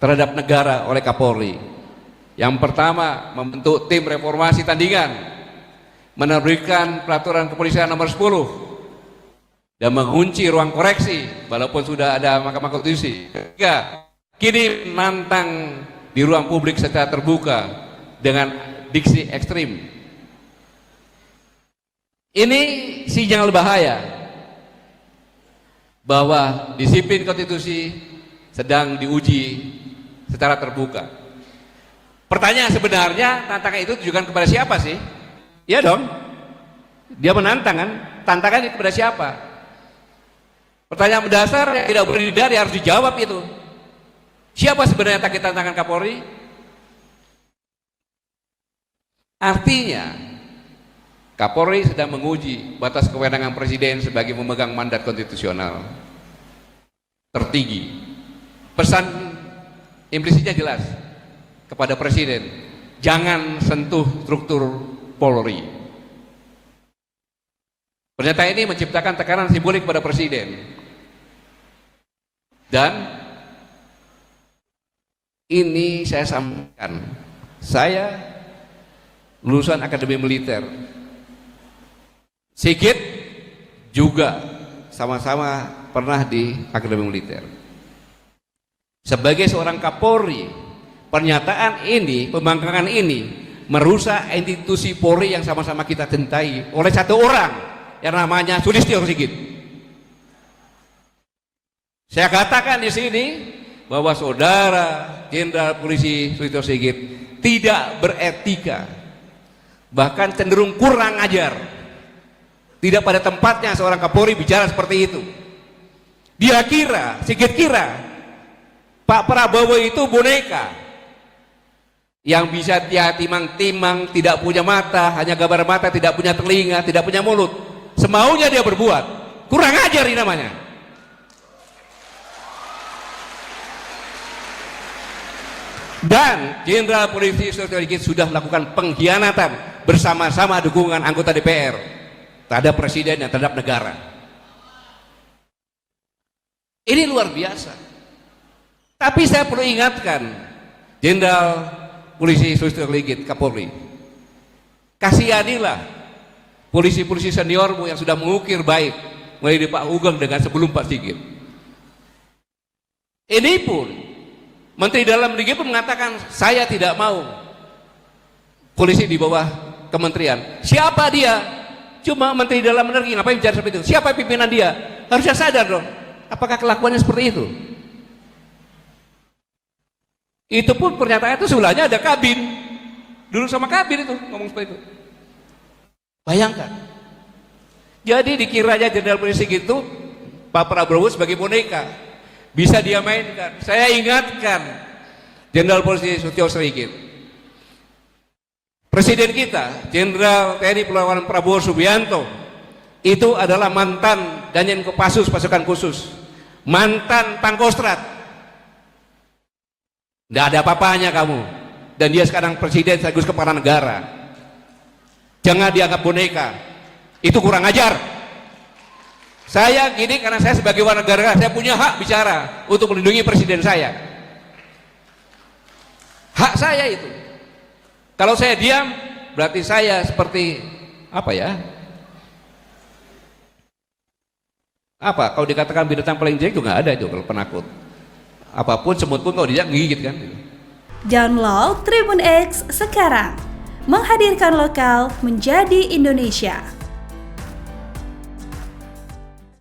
terhadap negara oleh Kapolri. Yang pertama, membentuk tim reformasi tandingan, menerbitkan peraturan kepolisian nomor 10 dan mengunci ruang koreksi walaupun sudah ada Mahkamah Konstitusi. Ketiga, kini menantang di ruang publik secara terbuka dengan diksi ekstrim. Ini sinyal bahaya bahwa disiplin konstitusi sedang diuji secara terbuka. Pertanyaan sebenarnya, tantangan itu ditujukan kepada siapa sih? Iya dong, dia menantang kan? Tantangan itu kepada siapa? Pertanyaan mendasar yang tidak boleh dihindari harus dijawab itu. Siapa sebenarnya tantangan Kapolri? Artinya Kapolri sedang menguji batas kewenangan presiden sebagai pemegang mandat konstitusional tertinggi. Pesan implisitnya jelas kepada presiden, jangan sentuh struktur Polri. Pernyataan ini menciptakan tekanan simbolik kepada presiden. Dan ini saya sampaikan, saya lulusan Akademi Militer, Sigit juga sama-sama pernah di Akademi Militer. Sebagai seorang Kapolri, pernyataan ini, pembangkangan ini merusak institusi Polri yang sama-sama kita cintai oleh satu orang yang namanya Sulistyo Sigit. Saya katakan di sini bahwa saudara Jenderal Polisi Sulistyo Sigit tidak beretika, bahkan cenderung kurang ajar. Tidak pada tempatnya seorang Kapolri bicara seperti itu. Dia kira, Sigit kira Pak Prabowo itu boneka yang bisa timang-timang, tidak punya mata, hanya gambar mata, tidak punya telinga, tidak punya mulut, semaunya dia berbuat. Kurang ajar ini namanya. Dan Jenderal Polisi Sulistyo Sigit sudah melakukan pengkhianatan bersama-sama dukungan anggota DPR terhadap presiden dan terhadap negara. Ini luar biasa. Tapi saya perlu ingatkan Jenderal Polisi Sulistyo Sigit, Kapolri, kasihanilah polisi-polisi seniormu yang sudah mengukir baik mulai dari Pak Ugeng dengan sebelum Pak Sigit. Ini pun Menteri Dalam Negeri pun mengatakan, saya tidak mau polisi di bawah kementerian. Siapa dia? Cuma Menteri Dalam Negeri, ngapain bicara seperti itu? Siapa pimpinan dia? Harusnya sadar dong, apakah kelakuannya seperti itu? Itu pun pernyataan itu sebelahnya ada Kabin, dulu sama Kabin itu ngomong seperti itu. Bayangkan, jadi dikiranya Jenderal Polisi gitu Pak Prabowo sebagai boneka, bisa dia mainkan. Saya ingatkan Jenderal Polisi Sulistyo Sigit, Presiden kita Jenderal TNI Purnawirawan Prabowo Subianto itu adalah mantan Danjen Kopassus pasukan khusus, mantan Pangkostrat. Tidak ada apa-apanya kamu, dan dia sekarang presiden sekaligus kepala negara. Jangan dianggap boneka, itu kurang ajar. Saya gini karena saya sebagai warga negara, saya punya hak bicara untuk melindungi presiden saya. Hak saya itu. Kalau saya diam, berarti saya seperti apa ya? Apa? Kalau dikatakan binatang paling jelek juga nggak ada itu kalau penakut. Apapun semut pun kalau dia gigit kan. Download Tribun X sekarang, menghadirkan lokal menjadi Indonesia.